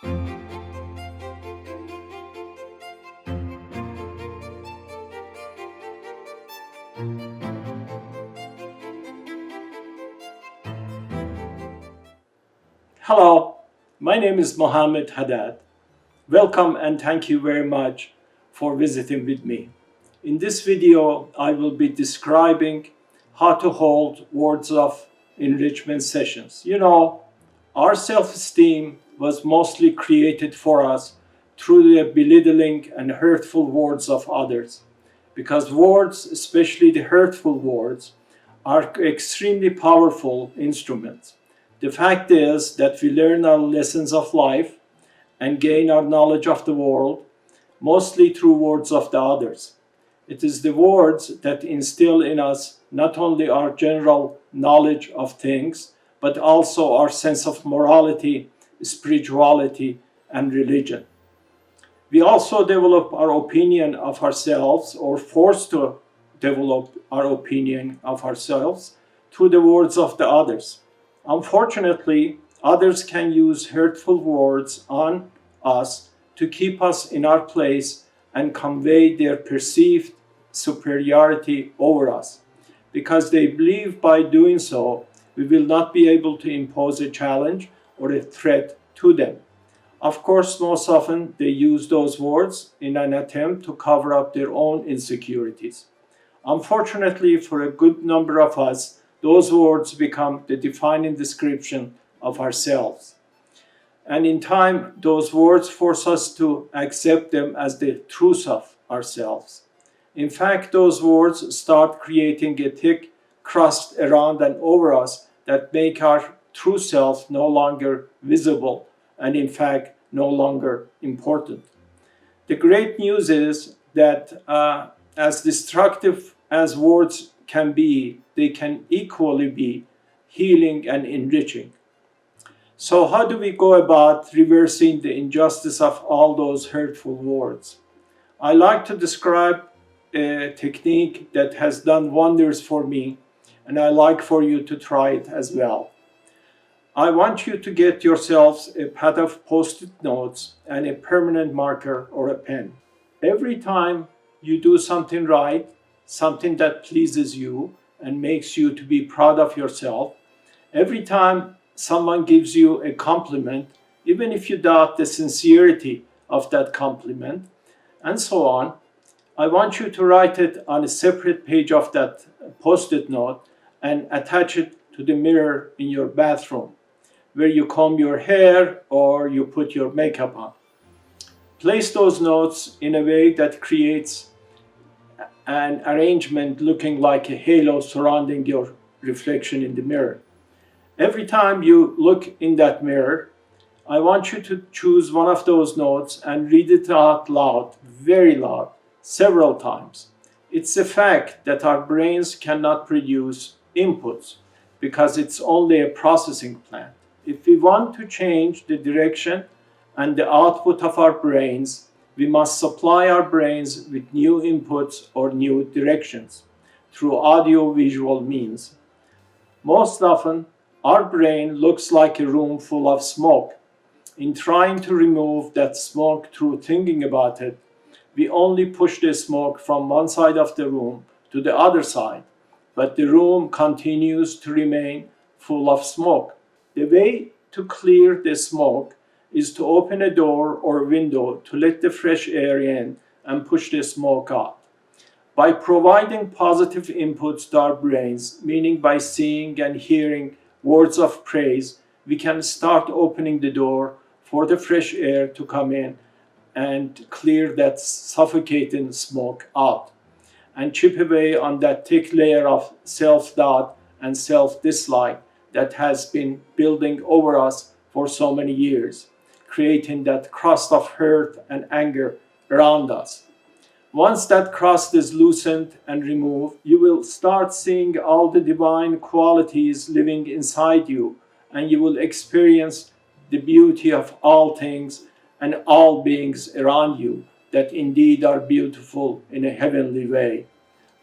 Hello, my name is Mohammed Haddad. Welcome and thank you very much for visiting with me. In this video, I will be describing how to hold words of enrichment sessions. Our self-esteem was mostly created for us through the belittling and hurtful words of others, because words, especially the hurtful words, are extremely powerful instruments. The fact is that we learn our lessons of life and gain our knowledge of the world mostly through words of the others. It is the words that instill in us not only our general knowledge of things, but also our sense of morality, spirituality, and religion. We also develop our opinion of ourselves, or forced to develop our opinion of ourselves, through the words of the others. Unfortunately, others can use hurtful words on us to keep us in our place and convey their perceived superiority over us, because they believe by doing so we will not be able to impose a challenge or a threat to them. Of course, most often they use those words in an attempt to cover up their own insecurities. Unfortunately, for a good number of us, those words become the defining description of ourselves. And in time, those words force us to accept them as the truth of ourselves. In fact, those words start creating a thick crust around and over us that make our true self no longer visible and, in fact, no longer important. The great news is that as destructive as words can be, they can equally be healing and enriching. So how do we go about reversing the injustice of all those hurtful words? I like to describe a technique that has done wonders for me, and I like for you to try it as well. I want you to get yourselves a pad of post-it notes and a permanent marker or a pen. Every time you do something right, something that pleases you and makes you to be proud of yourself, every time someone gives you a compliment, even if you doubt the sincerity of that compliment, and so on, I want you to write it on a separate page of that post-it note and attach it to the mirror in your bathroom, where you comb your hair or you put your makeup on. Place those notes in a way that creates an arrangement looking like a halo surrounding your reflection in the mirror. Every time you look in that mirror, I want you to choose one of those notes and read it out loud, very loud, several times. It's a fact that our brains cannot produce inputs because it's only a processing plant. If we want to change the direction and the output of our brains, we must supply our brains with new inputs or new directions through audio-visual means. Most often, our brain looks like a room full of smoke. In trying to remove that smoke through thinking about it, we only push the smoke from one side of the room to the other side, but the room continues to remain full of smoke. The way to clear the smoke is to open a door or window to let the fresh air in and push the smoke out. By providing positive inputs to our brains, meaning by seeing and hearing words of praise, we can start opening the door for the fresh air to come in and clear that suffocating smoke out and chip away on that thick layer of self-doubt and self-dislike that has been building over us for so many years, creating that crust of hurt and anger around us. Once that crust is loosened and removed, you will start seeing all the divine qualities living inside you, and you will experience the beauty of all things and all beings around you that indeed are beautiful in a heavenly way.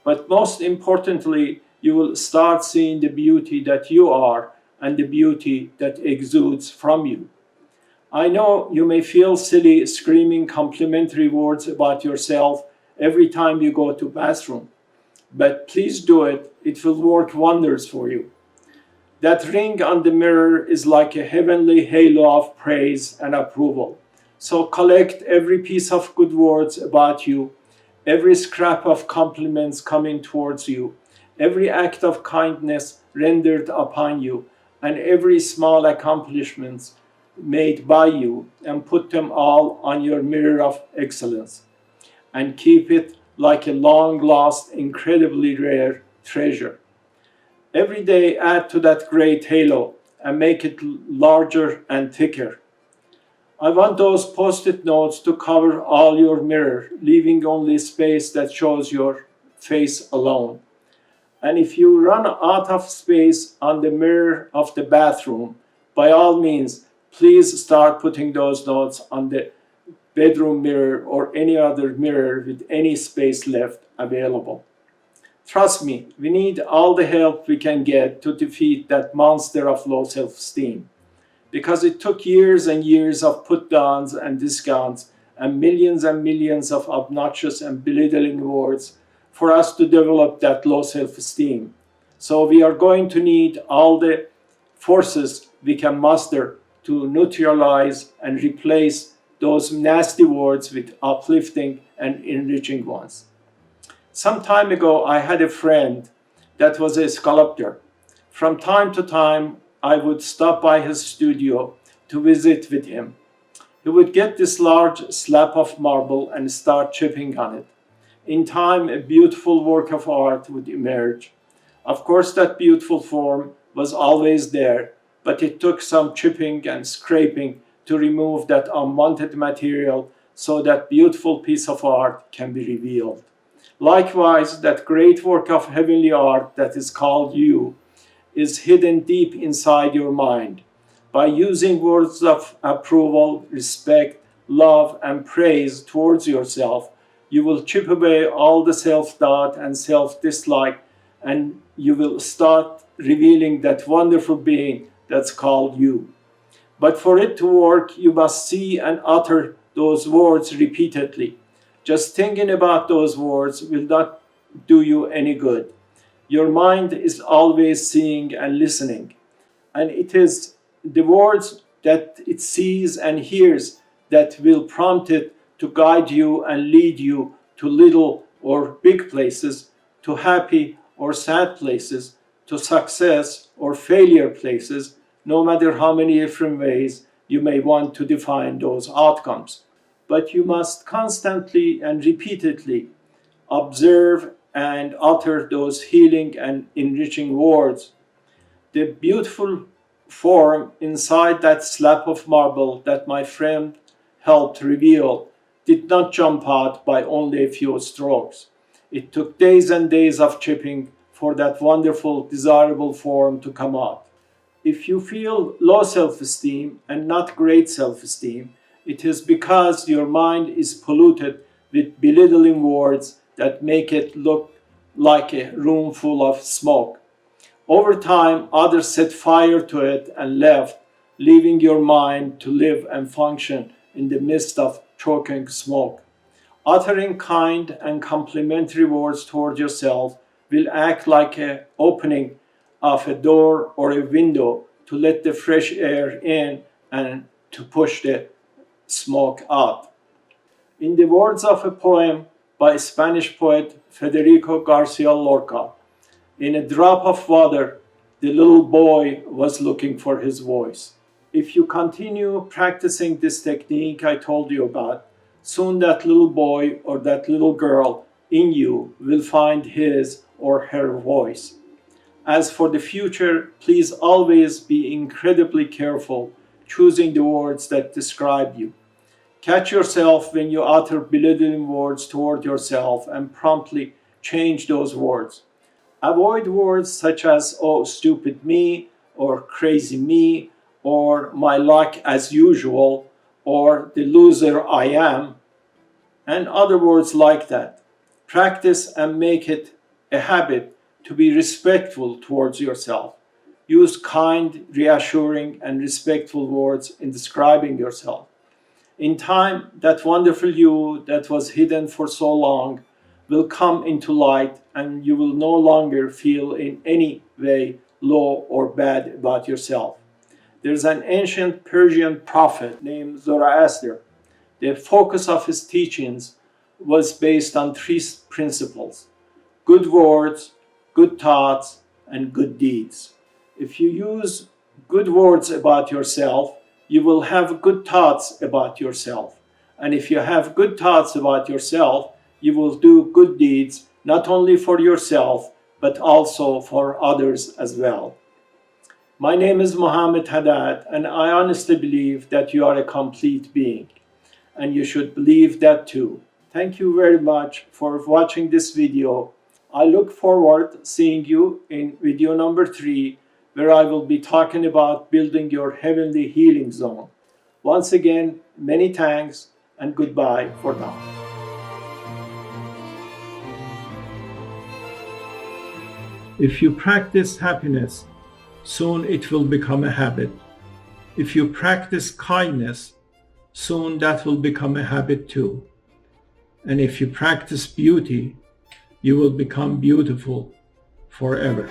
But most importantly, you will start seeing the beauty that you are and the beauty that exudes from you. I know you may feel silly screaming complimentary words about yourself every time you go to bathroom, but please do it. It will work wonders for you. That ring on the mirror is like a heavenly halo of praise and approval. So collect every piece of good words about you, every scrap of compliments coming towards you, every act of kindness rendered upon you, and every small accomplishment made by you, and put them all on your mirror of excellence. And keep it like a long lost, incredibly rare treasure. Every day add to that great halo and make it larger and thicker. I want those post-it notes to cover all your mirror, leaving only space that shows your face alone. And if you run out of space on the mirror of the bathroom, by all means, please start putting those notes on the bedroom mirror or any other mirror with any space left available. Trust me, we need all the help we can get to defeat that monster of low self-esteem. Because it took years and years of put-downs and discounts and millions of obnoxious and belittling words for us to develop that low self-esteem. So we are going to need all the forces we can muster to neutralize and replace those nasty words with uplifting and enriching ones. Some time ago, I had a friend that was a sculptor. From time to time, I would stop by his studio to visit with him. He would get this large slab of marble and start chipping on it. In time, a beautiful work of art would emerge. Of course, that beautiful form was always there, but it took some chipping and scraping to remove that unwanted material so that beautiful piece of art can be revealed. Likewise, that great work of heavenly art that is called you is hidden deep inside your mind. By using words of approval, respect, love, and praise towards yourself, you will chip away all the self-doubt and self-dislike, and you will start revealing that wonderful being that's called you. But for it to work, you must see and utter those words repeatedly. Just thinking about those words will not do you any good. Your mind is always seeing and listening, and it is the words that it sees and hears that will prompt it to guide you and lead you to little or big places, to happy or sad places, to success or failure places, no matter how many different ways you may want to define those outcomes. But you must constantly and repeatedly observe and utter those healing and enriching words. The beautiful form inside that slab of marble that my friend helped reveal did not jump out by only a few strokes. It took days and days of chipping for that wonderful, desirable form to come out. If you feel low self-esteem and not great self-esteem, it is because your mind is polluted with belittling words that make it look like a room full of smoke. Over time, others set fire to it and left, leaving your mind to live and function in the midst of choking smoke. Uttering kind and complimentary words toward yourself will act like an opening of a door or a window to let the fresh air in and to push the smoke out. In the words of a poem by Spanish poet Federico Garcia Lorca, in a drop of water, the little boy was looking for his voice. If you continue practicing this technique I told you about, soon that little boy or that little girl in you will find his or her voice. As for the future, please always be incredibly careful choosing the words that describe you. Catch yourself when you utter belittling words toward yourself and promptly change those words. Avoid words such as, oh, stupid me, or crazy me, or my luck as usual, or the loser I am, and other words like that. Practice and make it a habit to be respectful towards yourself. Use kind, reassuring, and respectful words in describing yourself. In time, that wonderful you that was hidden for so long will come into light, and you will no longer feel in any way low or bad about yourself. There's an ancient Persian prophet named Zoroaster. The focus of his teachings was based on three principles: good words, good thoughts, and good deeds. If you use good words about yourself, you will have good thoughts about yourself. And if you have good thoughts about yourself, you will do good deeds, not only for yourself, but also for others as well. My name is Mohammed Haddad, and I honestly believe that you are a complete being, and you should believe that too. Thank you very much for watching this video. I look forward seeing you in video number 3, where I will be talking about building your heavenly healing zone. Once again, many thanks and goodbye for now. If you practice happiness, soon it will become a habit. If you practice kindness, soon that will become a habit too. And if you practice beauty, you will become beautiful forever.